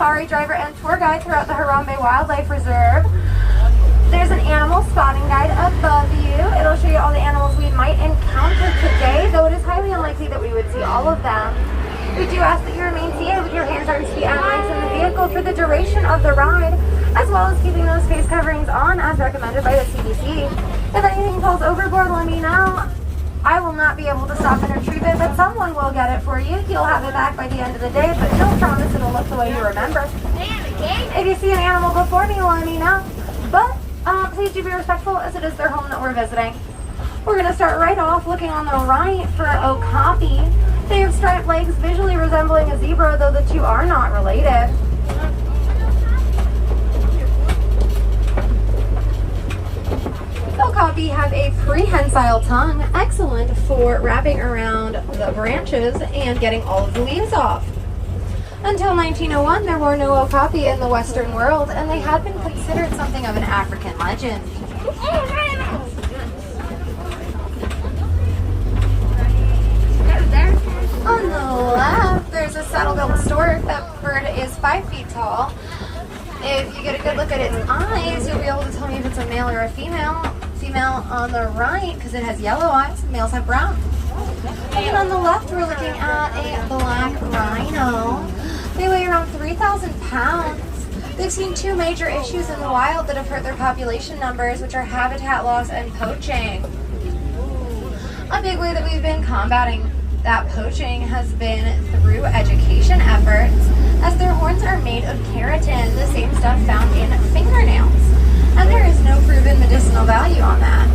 safari driver and tour guide throughout the Harambe Wildlife Reserve. There's an animal spotting guide above you. It'll show you all the animals we might encounter today, though it is highly unlikely that we would see all of them. We do ask that you remain seated with your hands, arms, feet, and legs in the vehicle for the duration of the ride, as well as keeping those face coverings on as recommended by the CDC. If anything falls overboard, let me know. I will not be able to stop and retrieve it, but someone will get it for you. You'll have it back by the end of the day, but no promise it'll look the way you remember. If you see an animal before me, let me know. But please do be respectful, as it is their home that we're visiting. We're going to start right off looking on the right for Okapi. They have striped legs visually resembling a zebra, though the two are not related. Okapi have a prehensile tongue, excellent for wrapping around the branches and getting all of the leaves off. Until 1901, there were no Okapi in the Western world, and they had been considered something of an African legend. On the left, there's a saddle-billed stork. That bird is 5 feet tall. If you get a good look at its eyes, you'll be able to tell me if it's a male or a female. Female on the right, because it has yellow eyes. Males have brown. And on the left, we're looking at a black rhino. They weigh around 3,000 pounds. They've seen two major issues in the wild that have hurt their population numbers, which are habitat loss and poaching. A big way that we've been combating that poaching has been through education efforts, as their horns are made of keratin, the same stuff found in fingernails. And there is no proven medicinal value on that.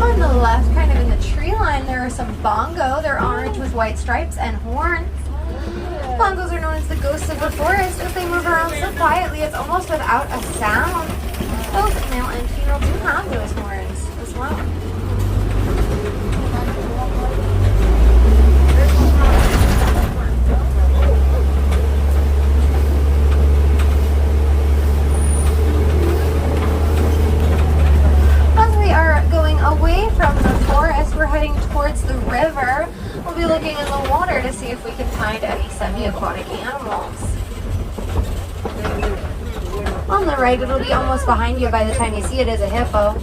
On the left, kind of in the tree line, there are some bongo. They're orange with white stripes and horns. Bongos are known as the ghosts of the forest, as they move around so quietly it's almost without a sound. Both male and female do have those horns as well. As we are going away from the forest, we're heading towards the river. We'll be looking in the water to see if we can find any semi-aquatic animals. On the right, it'll be almost behind you by the time you see it, as a hippo.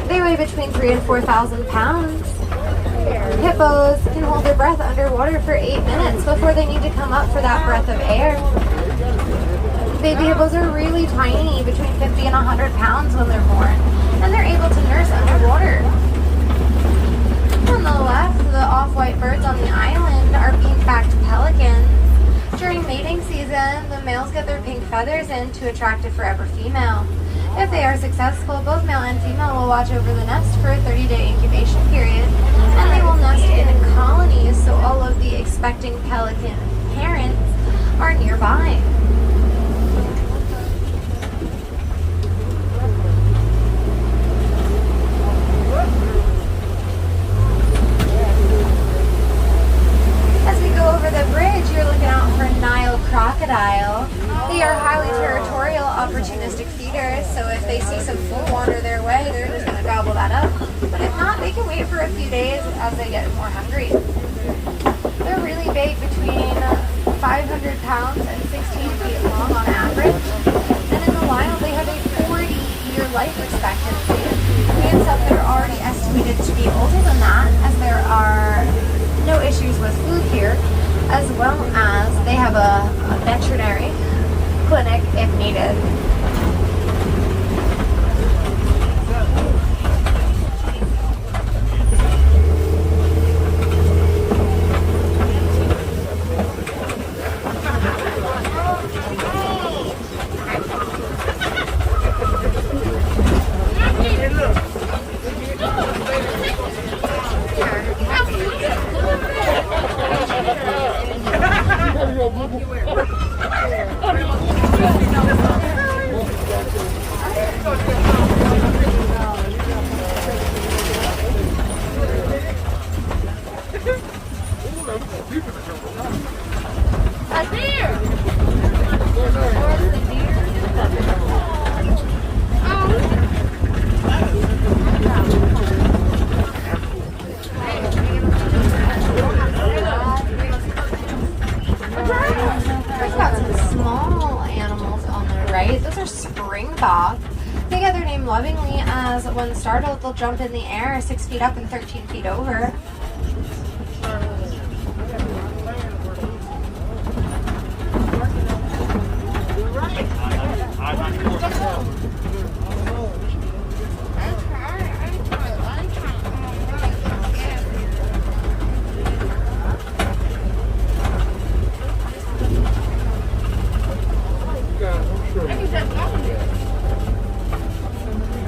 They weigh between 3,000 and 4,000 pounds. Hippos can hold their breath underwater for 8 minutes before they need to come up for that breath of air. Baby hippos are really tiny, between 50 and 100 pounds when they're born, and they're able to nurse underwater. On the left, the off-white birds on the island are bean-backed pelicans. During mating season, the males get their pink feathers in to attract a forever female. If they are successful, both male and female will watch over the nest for a 30-day incubation period, and they will nest in colonies, so all of the expecting pelican parents are nearby. Over the bridge, you're looking out for Nile crocodile. They are highly territorial, opportunistic feeders, so if they see some food wander their way, they're just going to gobble that up. But if not, they can wait for a few days as they get more hungry. They're really big, between 500 pounds and 16 feet long on average. And in the wild, they have a 40-year life expectancy. And some that are already estimated to be older than that, as there are no issues with food here, as well as they have a veterinary clinic if needed. Springbok. They get their name lovingly as when startled, they'll jump in the air 6 feet up and 13 feet over.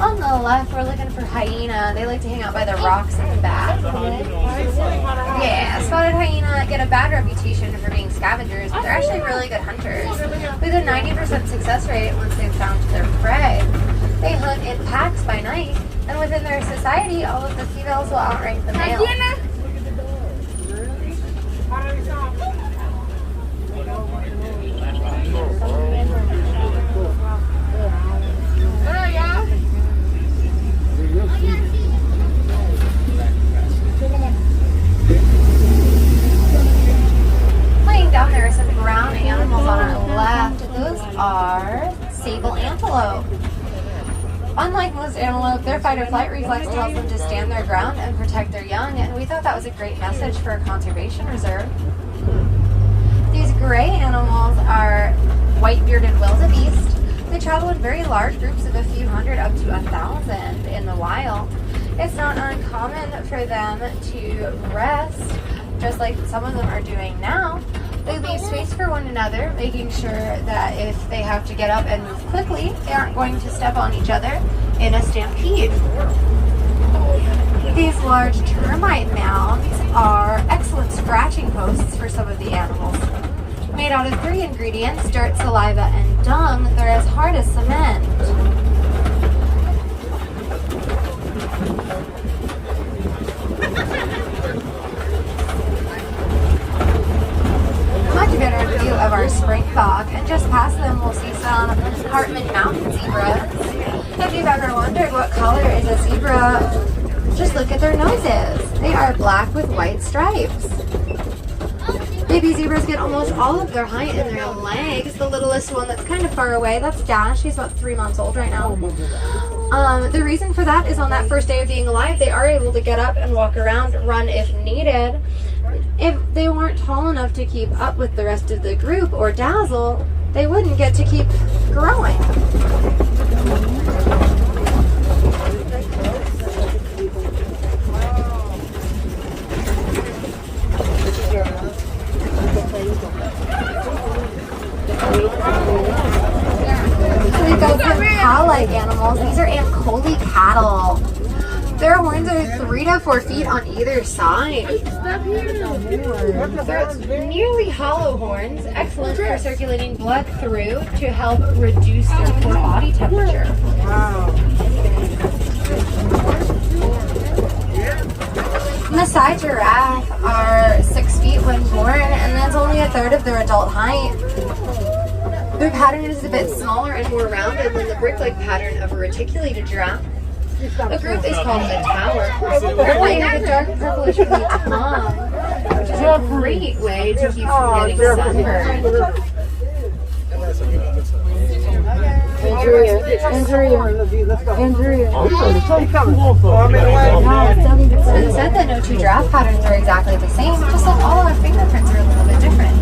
On the left, we're looking for hyena. They like to hang out by the rocks in the back. Yeah, spotted hyena get a bad reputation for being scavengers, but they're actually really good hunters with a 90% success rate once they've found their prey. They hunt in packs by night, and within their society, all of the females will outrank the males. Laying down there are some brown animals on our left. Those are sable antelope. Unlike most antelope, their fight or flight reflex tells them to stand their ground and protect their young, and we thought that was a great message for a conservation reserve. These gray animals are white-bearded wildebeest. They travel in very large groups of a few hundred up to 1,000 in the wild. It's not uncommon for them to rest, just like some of them are doing now. They leave space for one another, making sure that if they have to get up and move quickly, they aren't going to step on each other in a stampede. These large termite mounds are excellent scratching posts for some of the animals. Made out of 3 ingredients, dirt, saliva, and dung, they're as hard as cement. Much better view of our springbok, and just past them we'll see some Hartman mountain zebras. If you've ever wondered what color is a zebra, just look at their noses. They are black with white stripes. Baby zebras get almost all of their height in their legs. The littlest one that's kind of far away, that's Dash. She's about 3 months old right now. The reason for that is on that first day of being alive, they are able to get up and walk around, run if needed. If they weren't tall enough to keep up with the rest of the group or dazzle, they wouldn't get to keep growing. We've got some cow-like animals. These are Ankoli cattle. Their horns are 3 to 4 feet on either side. They're nearly hollow horns, excellent for circulating blood through to help reduce their poor body temperature. Maasai giraffe are 6 feet when born, and that's only a third of their adult height. Their pattern is a bit smaller and more rounded than the brick-like pattern of a reticulated giraffe. A group is called a tower. They're white with a dark purplish blue tongue, which is a great way to keep from getting sunburned. It's said that no 2 giraffe patterns are exactly the same, just like all our fingerprints are a little bit different.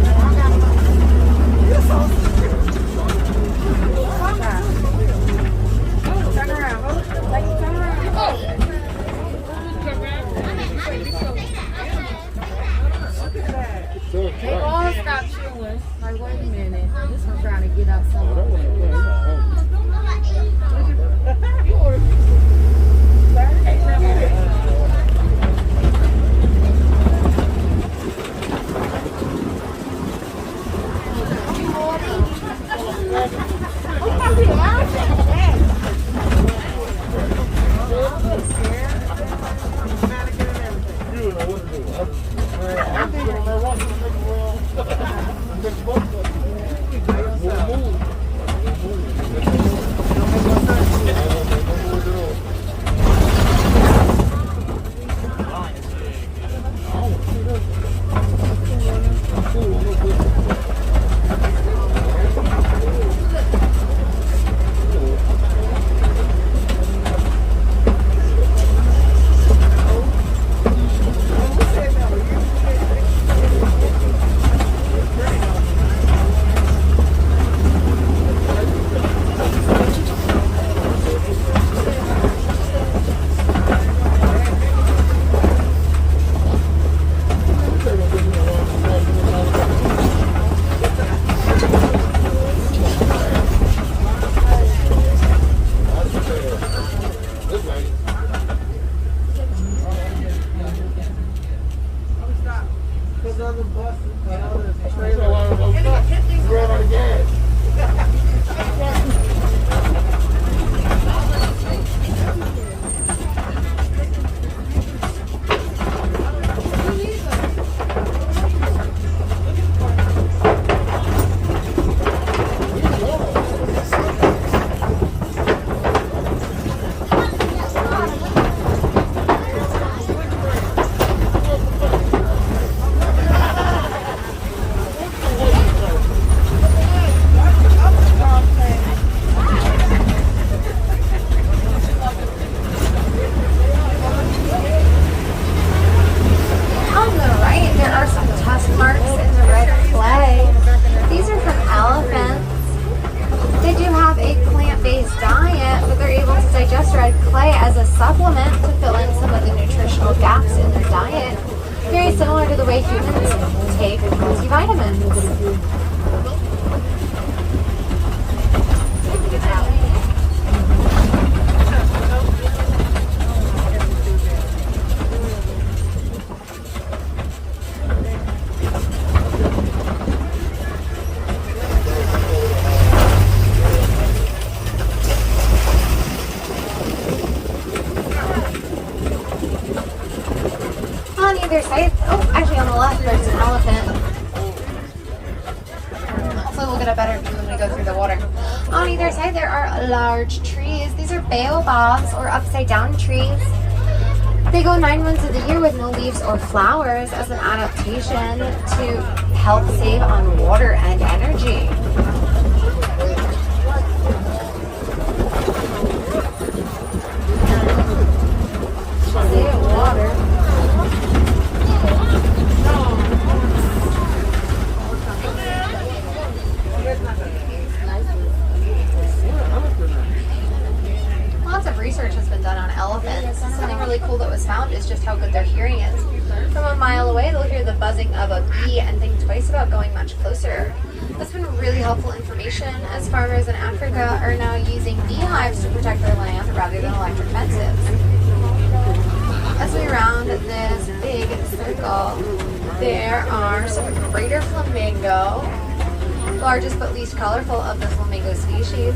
They all stopped chewing. Like, wait a minute. This one's trying to get up somewhere. supplement to fill in some of the nutritional gaps in their diet, very similar to the way humans take multivitamins. On either side, oh, actually on the left there's an elephant. Hopefully we'll get a better view when we go through the water. On either side there are large trees. These are baobabs, or upside down trees. They go 9 months of the year with no leaves or flowers as an adaptation to help save on water and energy. Save water. Lots of research has been done on elephants. Something really cool that was found is just how good their hearing is. From a mile away, they'll hear the buzzing of a bee and think twice about going much closer. That's been really helpful information as farmers in Africa are now using beehives to protect their land rather than electric fences. As we round this big circle, there are some greater flamingo, largest but least colorful of the flamingo species.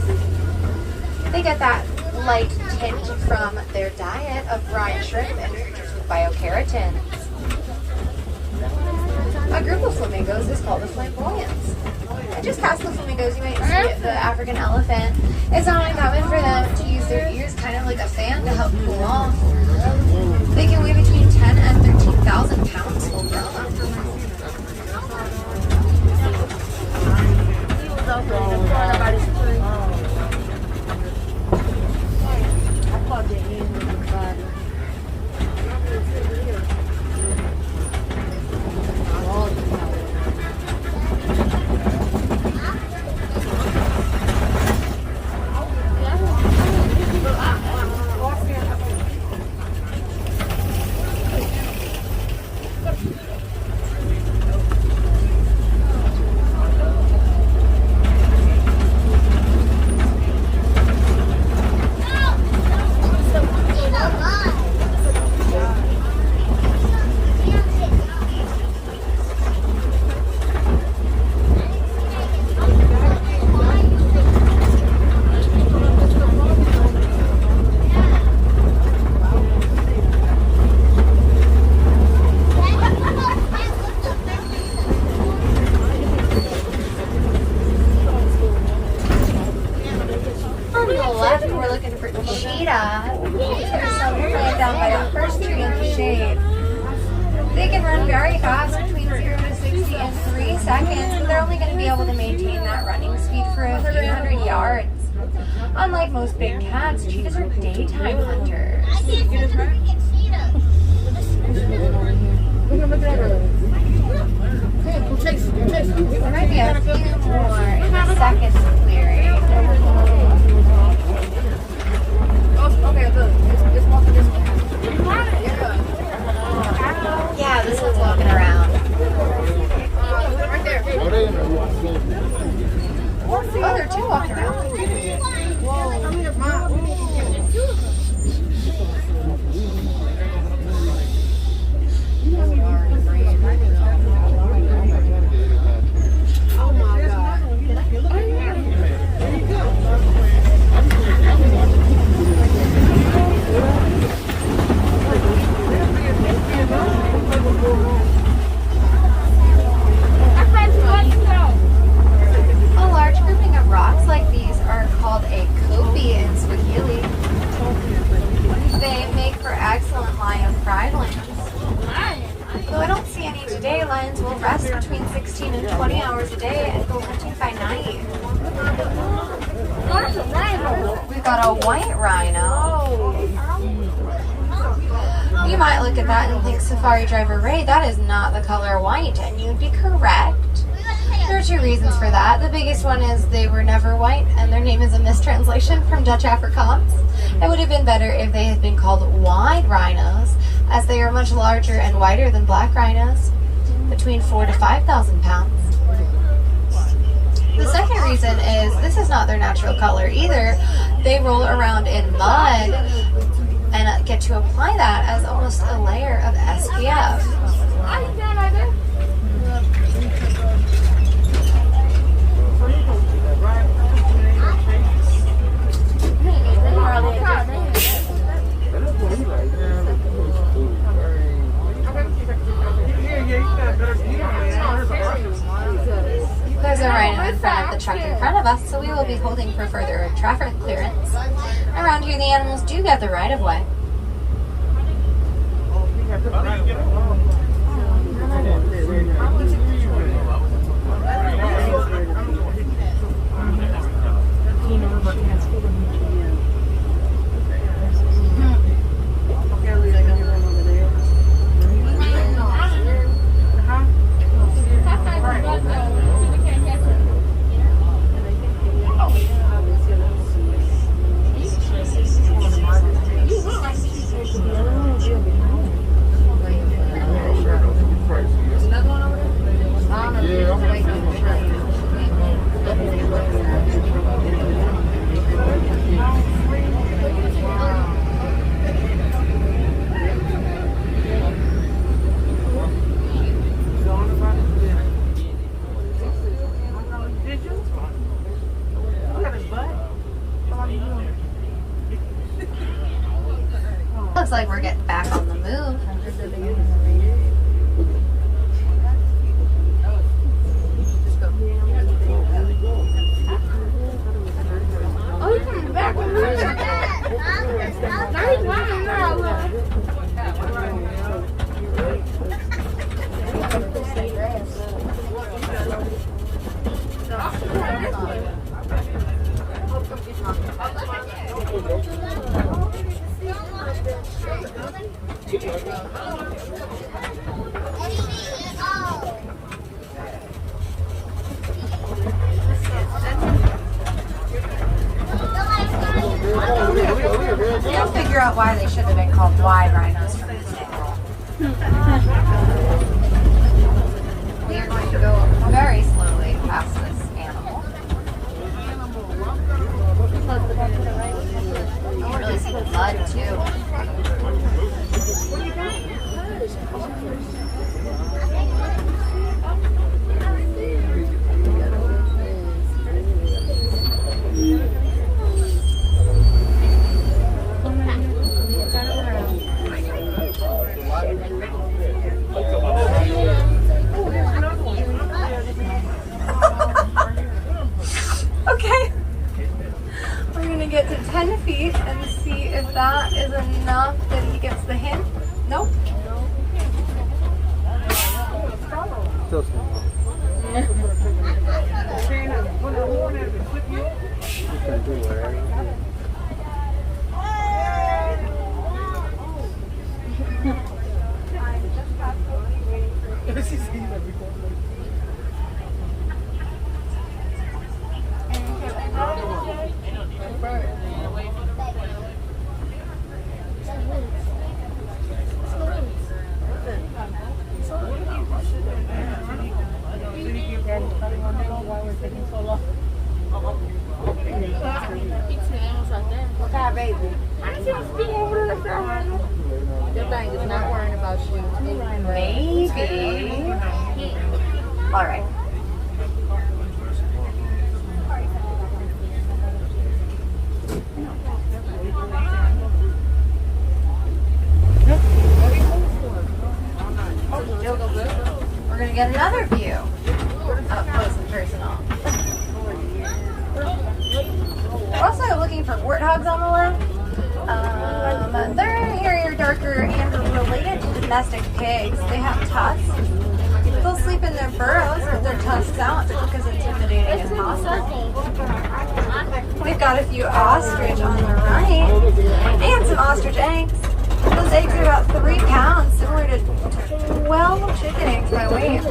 They get that light tint from their diet of brine shrimp and creatures with biokeratins. A group of flamingos is called the flamboyants. And just past the flamingos, you might see the African elephant. It's not uncommon for them to use their ears kind of like a fan to help cool off. They can weigh between 10 and 13,000 pounds full grown. Cheetah. There's some laying down by the first tree in the shade. They can run very fast, between 0 to 60 in 3 seconds, but they're only going to be able to maintain that running speed for a few hundred yards. Unlike most big cats, cheetahs are daytime hunters. There might be a few more in the second clearing. Okay, look. It's walking this way. Yeah, this one's walking around. Right there. Oh, there are 2 walking around. a day. Lions will rest between 16 and 20 hours a day and go hunting by night. We've got a white rhino. You might look at that and think Safari Driver Ray, that is not the color white, and you'd be correct. There are two reasons for that. The biggest one is they were never white, and their name is a mistranslation from Dutch Afrikaans. It would have been better if they had been called wide rhinos, as they are much larger and wider than black rhinos, between 4,000 to 5,000 pounds. The second reason is this is not their natural color either. They roll around in mud and get to apply that as almost a layer of SPF. There's a rhino in front of the truck in front of us, so we will be holding for further traffic clearance. Around here, the animals do get the right of way. Looks like we're getting back on the move. Oh, he's coming back with me. Now he's running now, look. You'll figure out why they should have been called wide rhinos from this angle. We are going to go very slowly past this animal. You can really see the mud too. Okay, we're gonna get to 10 feet and see if that is enough that he gets the hint. Nope. Maybe. All right. We're gonna get another view up close and personal. We're also looking for warthogs on the left. They're hairier, darker, and related to domestic pigs. They have tusks. Awesome. We've got a few ostrich on the right and some ostrich eggs. Those eggs are about 3 pounds, similar to 12 chicken eggs by weight.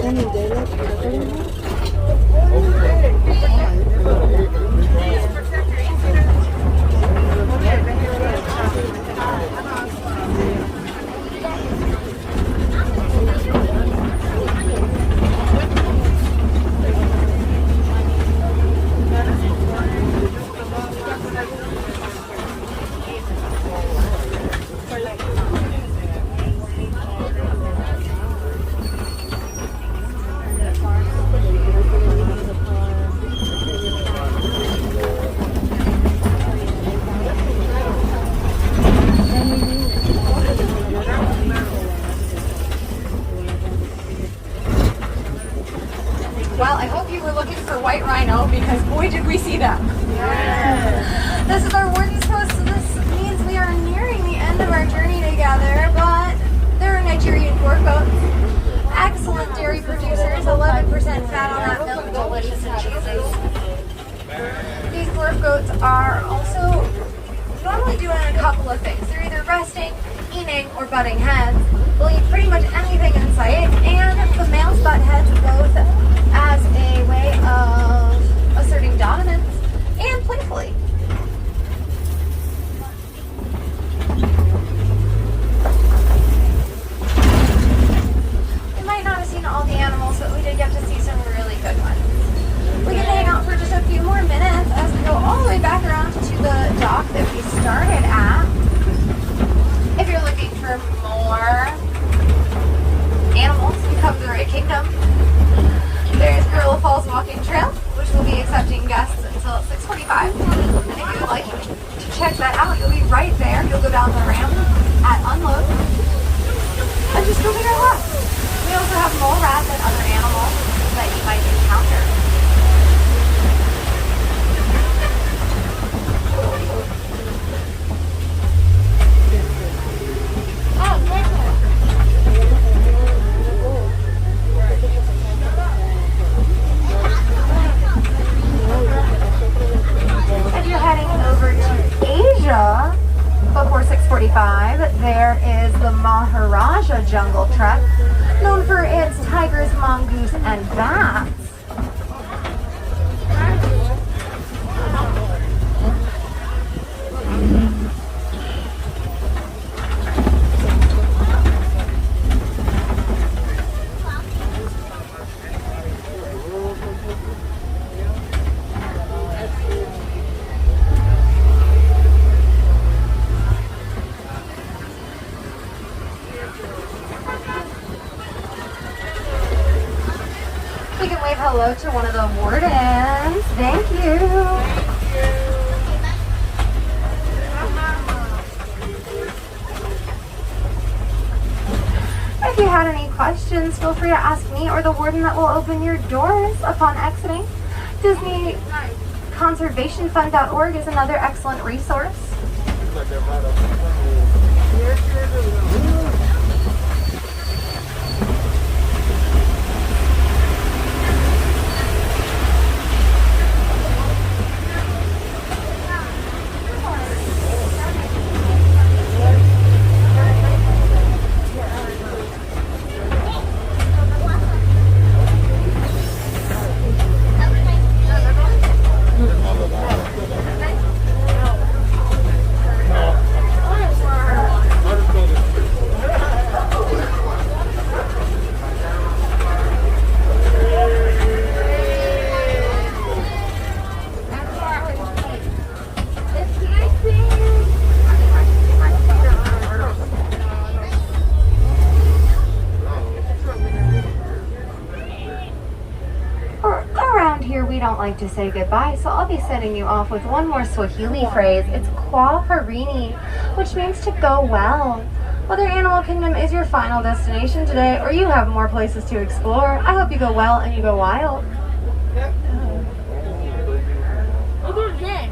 Well, I hope you were looking for white rhino because boy did we see them. Yeah. This is our warden's post, so this means we are nearing the end of our journey together, but they're Nigerian dwarf goats. Excellent dairy producers, 11% fat on that milk, delicious and cheesy. These dwarf goats are also normally doing a couple of things. They're either resting, eating, or butting heads. They'll eat pretty much anything in sight, and the males butt heads both as a way of asserting dominance and playfully. We might not have seen all the animals, but we did get to see some really good ones. We can hang out for just a few more minutes as we go all the way back around to the dock that we started at. If you're looking for more animals, you come to the right kingdom. There's Gorilla Falls Walking Trail, which will be accepting guests until 6:45. And if you would like to check that out, you'll be right there. You'll go down the ramp at unload and just go to your left. We also have mole rats and other animals that you might encounter. If you're heading over to Asia before 6:45, there is the Maharaja Jungle Trek, known for its tigers, mongoose, and bats. Hello to one of the wardens. Thank you. If you had any questions, feel free to ask me or the warden that will open your doors upon exiting. DisneyConservationFund.org is another excellent resource. Like to say goodbye, so I'll be sending you off with one more Swahili phrase. It's kwa harini, which means to go well. Whether Animal Kingdom is your final destination today or you have more places to explore, I hope you go well and you go wild. Look at that.